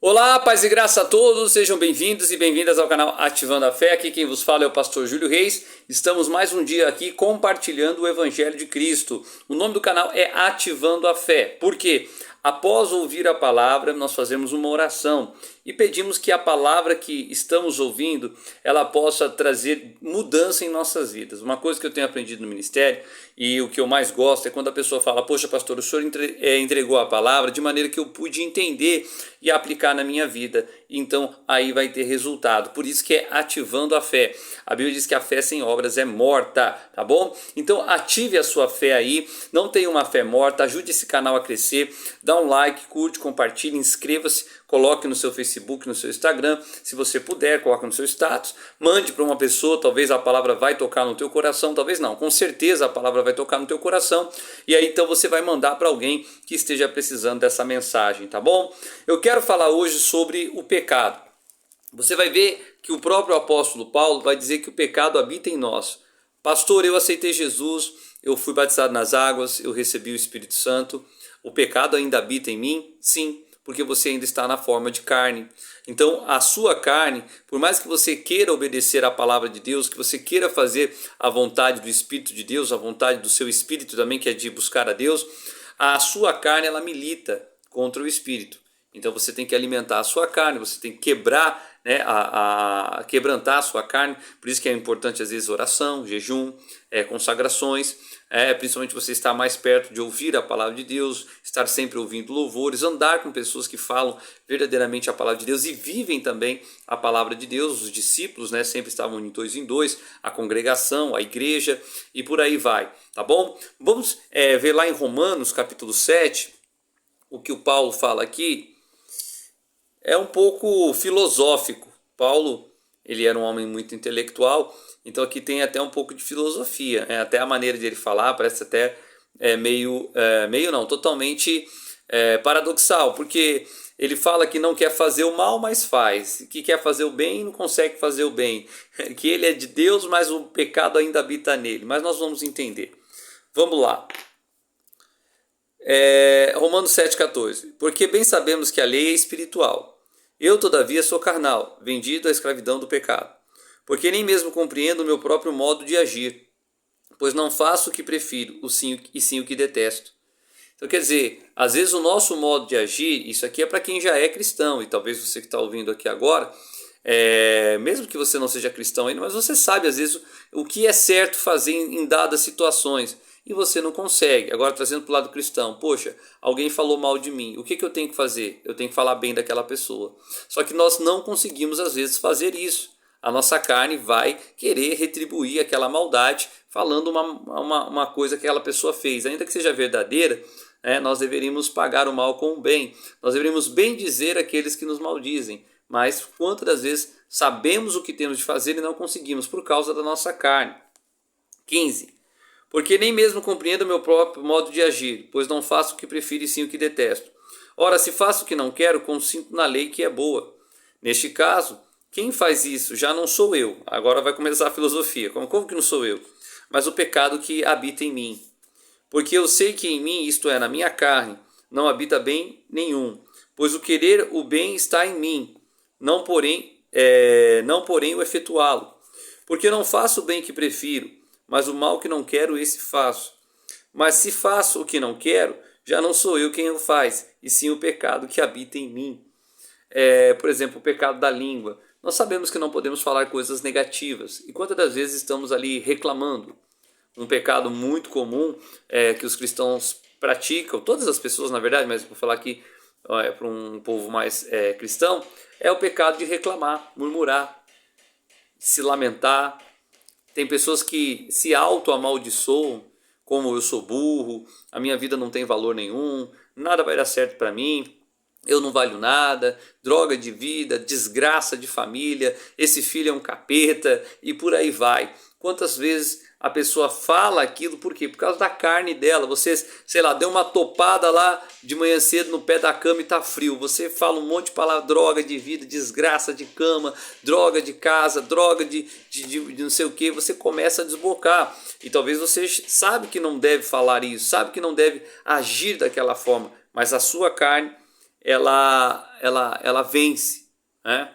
Olá, paz e graça a todos, sejam bem-vindos e bem-vindas ao canal Ativando a Fé. Aqui quem vos fala é o pastor Júlio Reis. Estamos mais um dia aqui compartilhando o Evangelho de Cristo. O nome do canal é Ativando a Fé. Por quê? Após ouvir a palavra, nós fazemos uma oração e pedimos que a palavra que estamos ouvindo, ela possa trazer mudança em nossas vidas. Uma coisa que eu tenho aprendido no ministério e o que eu mais gosto é quando a pessoa fala: poxa, pastor, o senhor entregou a palavra de maneira que eu pude entender e aplicar na minha vida. Então aí vai ter resultado. Por isso que é ativando a fé. A Bíblia diz que a fé sem obras é morta, tá bom? Então ative a sua fé aí, não tenha uma fé morta, ajude esse canal a crescer, dá um like, curte, compartilhe, inscreva-se, coloque no seu Facebook, no seu Instagram, se você puder, coloque no seu status, mande para uma pessoa, talvez a palavra vai tocar no teu coração, talvez não, com certeza a palavra vai tocar no teu coração, e aí então você vai mandar para alguém que esteja precisando dessa mensagem, tá bom? Eu quero falar hoje sobre o pecado. Você vai ver que o próprio apóstolo Paulo vai dizer que o pecado habita em nós. Pastor, eu aceitei Jesus, eu fui batizado nas águas, eu recebi o Espírito Santo, o pecado ainda habita em mim? Sim, porque você ainda está na forma de carne. Então a sua carne, por mais que você queira obedecer à palavra de Deus, que você queira fazer a vontade do Espírito de Deus, a vontade do seu Espírito também, que é de buscar a Deus, a sua carne ela milita contra o Espírito. Então você tem que alimentar a sua carne, você tem que quebrar, né, quebrantar a sua carne. Por isso que é importante às vezes oração, jejum, consagrações, principalmente você estar mais perto de ouvir a palavra de Deus, estar sempre ouvindo louvores, andar com pessoas que falam verdadeiramente a palavra de Deus e vivem também a palavra de Deus. Os discípulos, né, sempre estavam em dois, a congregação, a igreja e por aí vai, tá bom? Vamos ver lá em Romanos capítulo 7, o que o Paulo fala aqui. É um pouco filosófico. Paulo, ele era um homem muito intelectual, então aqui tem até um pouco de filosofia, né? Até a maneira de ele falar parece até totalmente paradoxal, porque ele fala que não quer fazer o mal, mas faz, que quer fazer o bem e não consegue fazer o bem, que ele é de Deus, mas o pecado ainda habita nele. Mas nós vamos entender. Vamos lá. Romanos 7,14. Porque bem sabemos que a lei é espiritual. Eu, todavia, sou carnal, vendido à escravidão do pecado. Porque nem mesmo compreendo o meu próprio modo de agir, pois não faço o que prefiro, e sim o que detesto. Então, quer dizer, às vezes o nosso modo de agir, isso aqui é para quem já é cristão, e talvez você que está ouvindo aqui agora, mesmo que você não seja cristão ainda, mas você sabe às vezes o que é certo fazer em dadas situações. E você não consegue. Agora, trazendo para o lado cristão, poxa, alguém falou mal de mim, o que eu tenho que fazer? Eu tenho que falar bem daquela pessoa. Só que nós não conseguimos às vezes fazer isso. A nossa carne vai querer retribuir aquela maldade falando uma coisa que aquela pessoa fez. Ainda que seja verdadeira, nós deveríamos pagar o mal com o bem. Nós deveríamos bem dizer aqueles que nos maldizem. Mas quantas das vezes sabemos o que temos de fazer e não conseguimos por causa da nossa carne? 15. Porque nem mesmo compreendo o meu próprio modo de agir, pois não faço o que prefiro e sim o que detesto. Ora, se faço o que não quero, consinto na lei que é boa. Neste caso, quem faz isso já não sou eu. Agora vai começar a filosofia. Como que não sou eu? Mas o pecado que habita em mim. Porque eu sei que em mim, isto é, na minha carne, não habita bem nenhum. Pois o querer o bem está em mim, não porém o efetuá-lo. Porque não faço o bem que prefiro, mas o mal que não quero, esse faço. Mas se faço o que não quero, já não sou eu quem o faz, e sim o pecado que habita em mim. Por exemplo, o pecado da língua. Nós sabemos que não podemos falar coisas negativas. E quantas das vezes estamos ali reclamando? Um pecado muito comum que os cristãos praticam, todas as pessoas na verdade, mas vou falar aqui para um povo mais cristão, é o pecado de reclamar, murmurar, se lamentar. Tem pessoas que se auto-amaldiçoam, como eu sou burro, a minha vida não tem valor nenhum, nada vai dar certo para mim, eu não valho nada, droga de vida, desgraça de família, esse filho é um capeta e por aí vai. Quantas vezes a pessoa fala aquilo, por quê? Por causa da carne dela. Você, sei lá, deu uma topada lá de manhã cedo no pé da cama e tá frio. Você fala um monte de palavra, droga de vida, desgraça de cama, droga de casa, droga de não sei o que. Você começa a desbocar. E talvez você sabe que não deve falar isso, sabe que não deve agir daquela forma. Mas a sua carne, ela vence, né?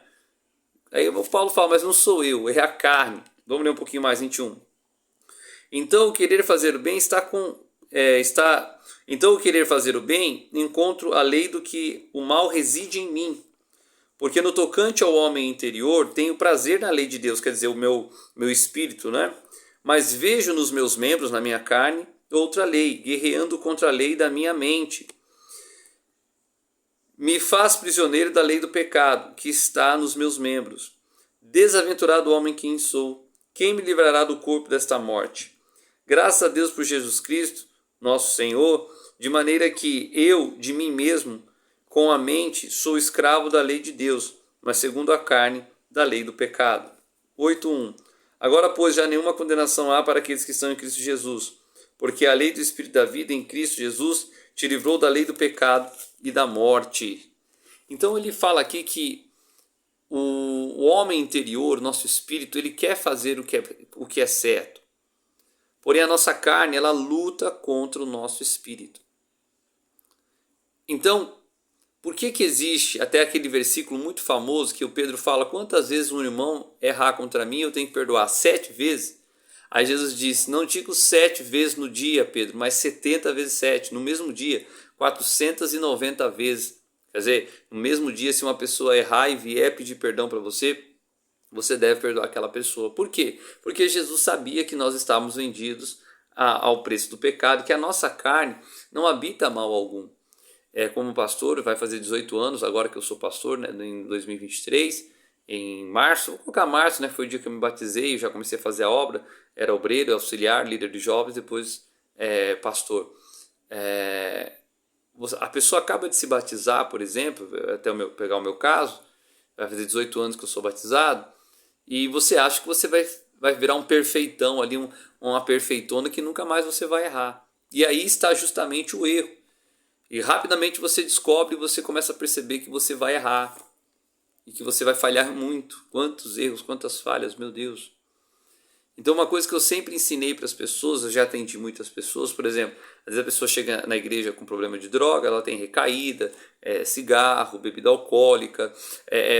Aí o Paulo fala, mas não sou eu, é a carne. Vamos ler um pouquinho mais, 21. Então o querer fazer o bem então o querer fazer o bem, encontro a lei do que o mal reside em mim. Porque no tocante ao homem interior, tenho prazer na lei de Deus, quer dizer, o meu espírito, né? Mas vejo nos meus membros, na minha carne, outra lei, guerreando contra a lei da minha mente. Me faz prisioneiro da lei do pecado, que está nos meus membros. Desaventurado homem quem sou, quem me livrará do corpo desta morte? Graças a Deus por Jesus Cristo, nosso Senhor, de maneira que eu, de mim mesmo, com a mente, sou escravo da lei de Deus, mas segundo a carne, da lei do pecado. 8:1. Agora, pois, já nenhuma condenação há para aqueles que estão em Cristo Jesus, porque a lei do Espírito da vida em Cristo Jesus te livrou da lei do pecado e da morte. Então ele fala aqui que o homem interior, nosso espírito, ele quer fazer o que é certo. Porém, a nossa carne, ela luta contra o nosso espírito. Então, por que existe até aquele versículo muito famoso que o Pedro fala, quantas vezes um irmão errar contra mim, eu tenho que perdoar? 7 vezes? Aí Jesus disse, não digo 7 vezes no dia, Pedro, mas 70 vezes 7, no mesmo dia, 490 vezes. Quer dizer, no mesmo dia, se uma pessoa errar e vier pedir perdão para você, você deve perdoar aquela pessoa. Por quê? Porque Jesus sabia que nós estávamos vendidos ao preço do pecado, que a nossa carne não habita mal algum. Como pastor, vai fazer 18 anos, agora que eu sou pastor, né, em 2023, em março, vou colocar março, né, foi o dia que eu me batizei, eu já comecei a fazer a obra, era obreiro, auxiliar, líder de jovens, depois pastor. A pessoa acaba de se batizar, por exemplo, até pegar o meu caso, vai fazer 18 anos que eu sou batizado, e você acha que você vai virar um perfeitão ali, uma perfeitona que nunca mais você vai errar. E aí está justamente o erro. E rapidamente você descobre e você começa a perceber que você vai errar. E que você vai falhar muito. Quantos erros, quantas falhas, meu Deus. Então uma coisa que eu sempre ensinei para as pessoas, eu já atendi muitas pessoas, por exemplo, às vezes a pessoa chega na igreja com problema de droga, ela tem recaída, cigarro, bebida alcoólica,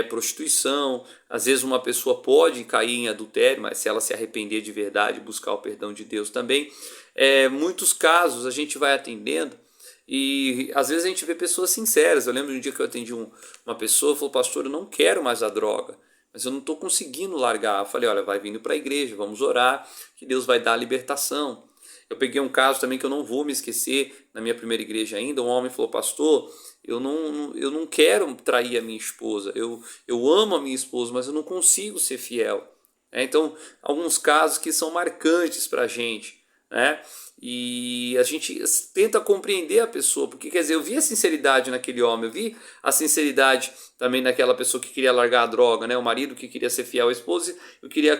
prostituição, às vezes uma pessoa pode cair em adultério, mas se ela se arrepender de verdade, buscar o perdão de Deus também, muitos casos a gente vai atendendo e às vezes a gente vê pessoas sinceras. Eu lembro de um dia que eu atendi uma pessoa, falou, pastor, eu não quero mais a droga, mas eu não estou conseguindo largar. Eu falei, olha, vai vindo para a igreja, vamos orar, que Deus vai dar a libertação. Eu peguei um caso também que eu não vou me esquecer, na minha primeira igreja ainda, um homem falou, pastor, eu não quero trair a minha esposa, eu amo a minha esposa, mas eu não consigo ser fiel. Então, alguns casos que são marcantes para a gente, né? E a gente tenta compreender a pessoa, porque quer dizer, eu vi a sinceridade naquele homem, eu vi a sinceridade também naquela pessoa que queria largar a droga, né? O marido que queria ser fiel à esposa, eu queria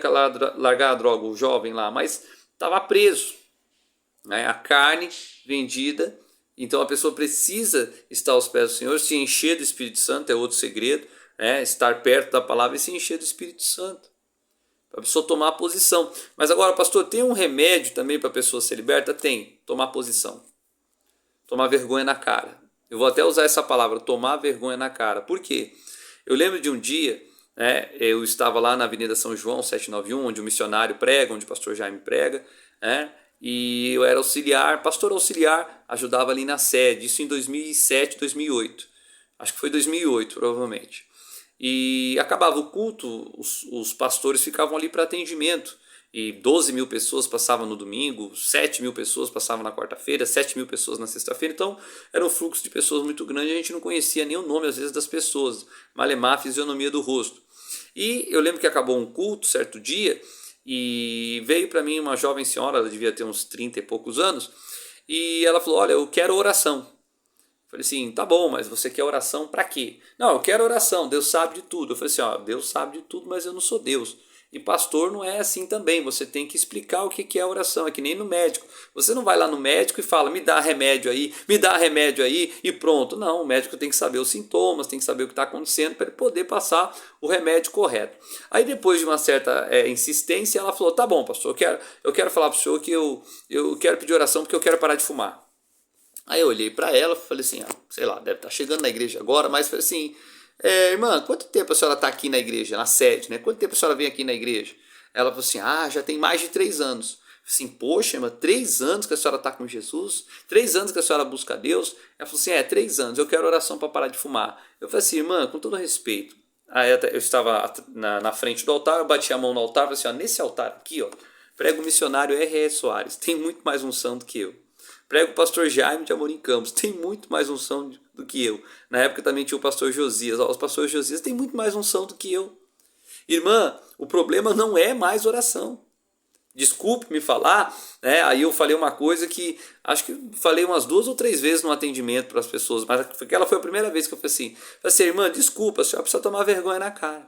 largar a droga, o jovem lá, mas estava preso, né? A carne vendida. Então a pessoa precisa estar aos pés do Senhor, se encher do Espírito Santo, é outro segredo, né? Estar perto da palavra e se encher do Espírito Santo, para a pessoa tomar a posição. Mas agora, pastor, tem um remédio também para a pessoa ser liberta? Tem, tomar posição. Tomar vergonha na cara. Eu vou até usar essa palavra, tomar vergonha na cara. Por quê? Eu lembro de um dia, né, eu estava lá na Avenida São João, 791, onde o missionário prega, onde o pastor Jaime prega, né, e eu era auxiliar, pastor auxiliar, ajudava ali na sede, isso em 2007, 2008. Acho que foi 2008, provavelmente. E acabava o culto, os pastores ficavam ali para atendimento. E 12 mil pessoas passavam no domingo, 7 mil pessoas passavam na quarta-feira, 7 mil pessoas na sexta-feira. Então era um fluxo de pessoas muito grande, a gente não conhecia nem o nome às vezes das pessoas, malemar a fisionomia do rosto. E eu lembro que acabou um culto certo dia e veio para mim uma jovem senhora, ela devia ter uns 30 e poucos anos, e ela falou, olha, eu quero oração. Falei assim, tá bom, mas você quer oração para quê? Não, eu quero oração, Deus sabe de tudo. Eu falei assim, ó, Deus sabe de tudo, mas eu não sou Deus. E pastor não é assim também, você tem que explicar o que é oração, é que nem no médico. Você não vai lá no médico e fala, me dá remédio aí e pronto. Não, o médico tem que saber os sintomas, tem que saber o que está acontecendo para ele poder passar o remédio correto. Aí depois de uma certa insistência, ela falou, tá bom pastor, eu quero falar para o senhor que eu quero pedir oração porque eu quero parar de fumar. Aí eu olhei para ela, falei assim, sei lá, deve estar chegando na igreja agora, mas falei assim, irmã, quanto tempo a senhora está aqui na igreja, na sede, né? Quanto tempo a senhora vem aqui na igreja? Ela falou assim, já tem mais de 3 anos. Assim, poxa, irmã, 3 anos que a senhora está com Jesus? 3 anos que a senhora busca a Deus? Ela falou assim, 3 anos, eu quero oração para parar de fumar. Eu falei assim, irmã, com todo respeito. Aí eu estava na frente do altar, eu bati a mão no altar, falei assim, nesse altar aqui, prega o missionário R.R. Soares, tem muito mais unção do que eu. Prega o pastor Jaime de Amorim Campos, tem muito mais unção do que eu. Na época também tinha o pastor Josias, os pastores Josias têm muito mais unção do que eu. Irmã, o problema não é mais oração. Desculpe me falar, né? Aí eu falei uma coisa que acho que falei umas 2 ou 3 vezes no atendimento para as pessoas, mas aquela foi a primeira vez que eu falei assim, irmã, desculpa, a senhora precisa tomar vergonha na cara.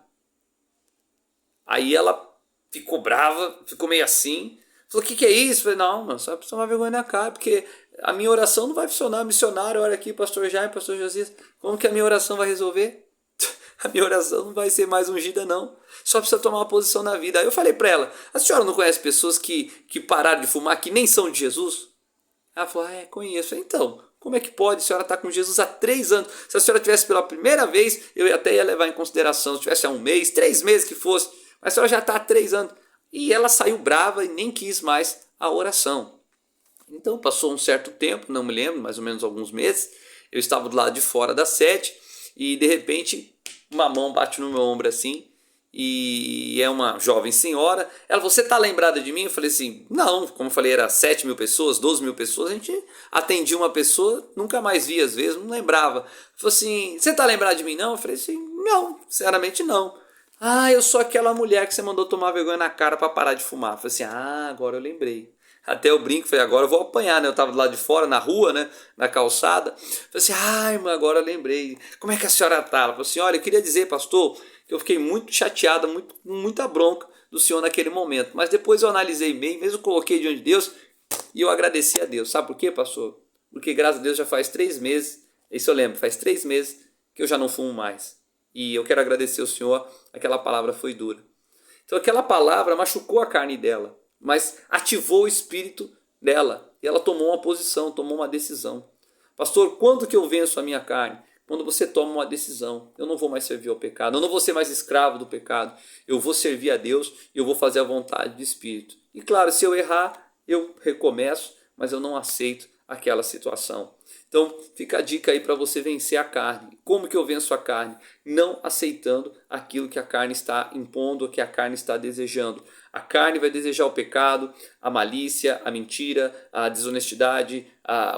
Aí ela ficou brava, ficou meio assim, falou, o que é isso? Eu falei, não, mano, só precisa tomar vergonha na cara, porque a minha oração não vai funcionar. Missionário, olha aqui, pastor Jaime, pastor Josias, como que a minha oração vai resolver? A minha oração não vai ser mais ungida, não. Só precisa tomar uma posição na vida. Aí eu falei para ela, a senhora não conhece pessoas que pararam de fumar, que nem são de Jesus? Ela falou, conheço. Eu falei, então, como é que pode? A senhora está com Jesus há 3 anos. Se a senhora tivesse pela primeira vez, eu até ia levar em consideração. Se tivesse há 1 mês, 3 meses que fosse. Mas a senhora já está há 3 anos. E ela saiu brava e nem quis mais a oração. Então passou um certo tempo, não me lembro, mais ou menos alguns meses. Eu estava do lado de fora da sede e de repente uma mão bate no meu ombro assim, e é uma jovem senhora. Ela, você está lembrada de mim? Eu falei assim, não, como eu falei, era 7 mil pessoas, 12 mil pessoas, a gente atendia uma pessoa, nunca mais via às vezes, não lembrava. Falou assim, você está lembrada de mim não? Eu falei assim, não, sinceramente não. Eu sou aquela mulher que você mandou tomar vergonha na cara para parar de fumar. Eu falei assim, agora eu lembrei. Até eu brinco, falei, agora eu vou apanhar, né? Eu tava do lado de fora, na rua, né? Na calçada. Falei assim, irmã, agora eu lembrei. Como é que a senhora tá? Ela falou assim, olha, eu queria dizer, pastor, que eu fiquei muito chateada, muita bronca do senhor naquele momento. Mas depois eu analisei bem, mesmo coloquei diante de Deus, e eu agradeci a Deus. Sabe por quê, pastor? Porque graças a Deus já faz 3 meses, isso eu lembro, faz 3 meses que eu já não fumo mais. E eu quero agradecer ao senhor, aquela palavra foi dura. Então aquela palavra machucou a carne dela, mas ativou o espírito dela. E ela tomou uma posição, tomou uma decisão. Pastor, quando que eu venço a minha carne? Quando você toma uma decisão. Eu não vou mais servir ao pecado, eu não vou ser mais escravo do pecado. Eu vou servir a Deus e eu vou fazer a vontade do Espírito. E claro, se eu errar, eu recomeço, mas eu não aceito aquela situação. Então fica a dica aí para você vencer a carne. Como que eu venço a carne? Não aceitando aquilo que a carne está impondo, que a carne está desejando. A carne vai desejar o pecado, a malícia, a mentira, a desonestidade,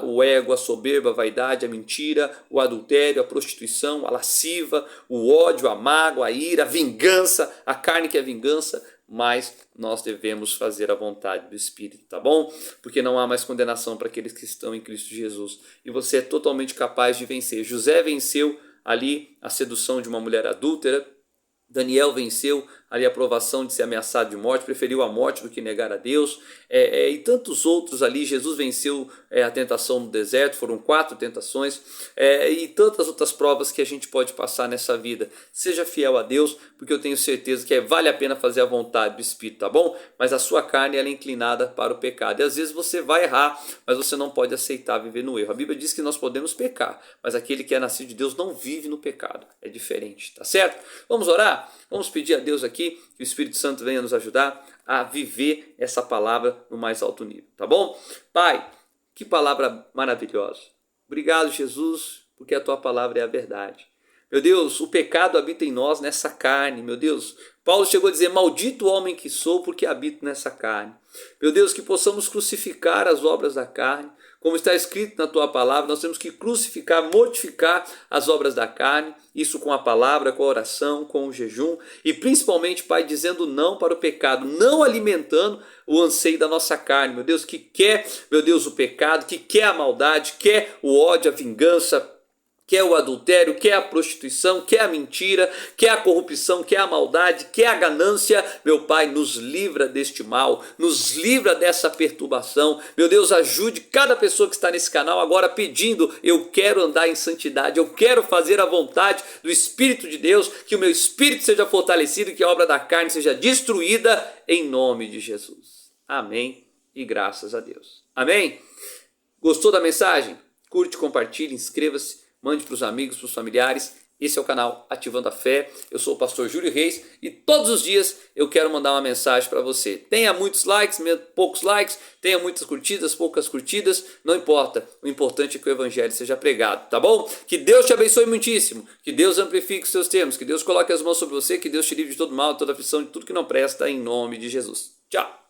o ego, a soberba, a vaidade, a mentira, o adultério, a prostituição, a lasciva, o ódio, a mágoa, a ira, a vingança. A carne que é vingança, mas nós devemos fazer a vontade do Espírito, tá bom? Porque não há mais condenação para aqueles que estão em Cristo Jesus. E você é totalmente capaz de vencer. José venceu ali a sedução de uma mulher adúltera. Daniel venceu ali a provação de ser ameaçado de morte, preferiu a morte do que negar a Deus, e tantos outros ali. Jesus venceu a tentação no deserto, foram 4 tentações, e tantas outras provas que a gente pode passar nessa vida. Seja fiel a Deus, porque eu tenho certeza que vale a pena fazer a vontade do Espírito, tá bom? Mas a sua carne ela é inclinada para o pecado, e às vezes você vai errar, mas você não pode aceitar viver no erro. A Bíblia diz que nós podemos pecar, mas aquele que é nascido de Deus não vive no pecado, é diferente, tá certo? Vamos orar? Vamos pedir a Deus aqui que o Espírito Santo venha nos ajudar a viver essa palavra no mais alto nível, tá bom? Pai, que palavra maravilhosa. Obrigado, Jesus, porque a tua palavra é a verdade. Meu Deus, o pecado habita em nós, nessa carne, meu Deus. Paulo chegou a dizer, maldito o homem que sou, porque habito nessa carne. Meu Deus, que possamos crucificar as obras da carne. Como está escrito na tua palavra, nós temos que crucificar, mortificar as obras da carne, isso com a palavra, com a oração, com o jejum, e principalmente, Pai, dizendo não para o pecado, não alimentando o anseio da nossa carne, meu Deus, que quer, meu Deus, o pecado, que quer a maldade, quer o ódio, a vingança, quer o adultério, quer a prostituição, quer a mentira, quer a corrupção, quer a maldade, quer a ganância. Meu Pai, nos livra deste mal, nos livra dessa perturbação. Meu Deus, ajude cada pessoa que está nesse canal agora pedindo, eu quero andar em santidade, eu quero fazer a vontade do Espírito de Deus, que o meu espírito seja fortalecido, que a obra da carne seja destruída, em nome de Jesus. Amém e graças a Deus. Amém? Gostou da mensagem? Curte, compartilhe, inscreva-se, mande para os amigos, para os familiares. Esse é o canal Ativando a Fé. Eu sou o pastor Júlio Reis e todos os dias eu quero mandar uma mensagem para você. Tenha muitos likes, poucos likes, tenha muitas curtidas, poucas curtidas, não importa. O importante é que o evangelho seja pregado, tá bom? Que Deus te abençoe muitíssimo, que Deus amplifique os seus termos, que Deus coloque as mãos sobre você, que Deus te livre de todo mal, de toda aflição, de tudo que não presta, em nome de Jesus. Tchau!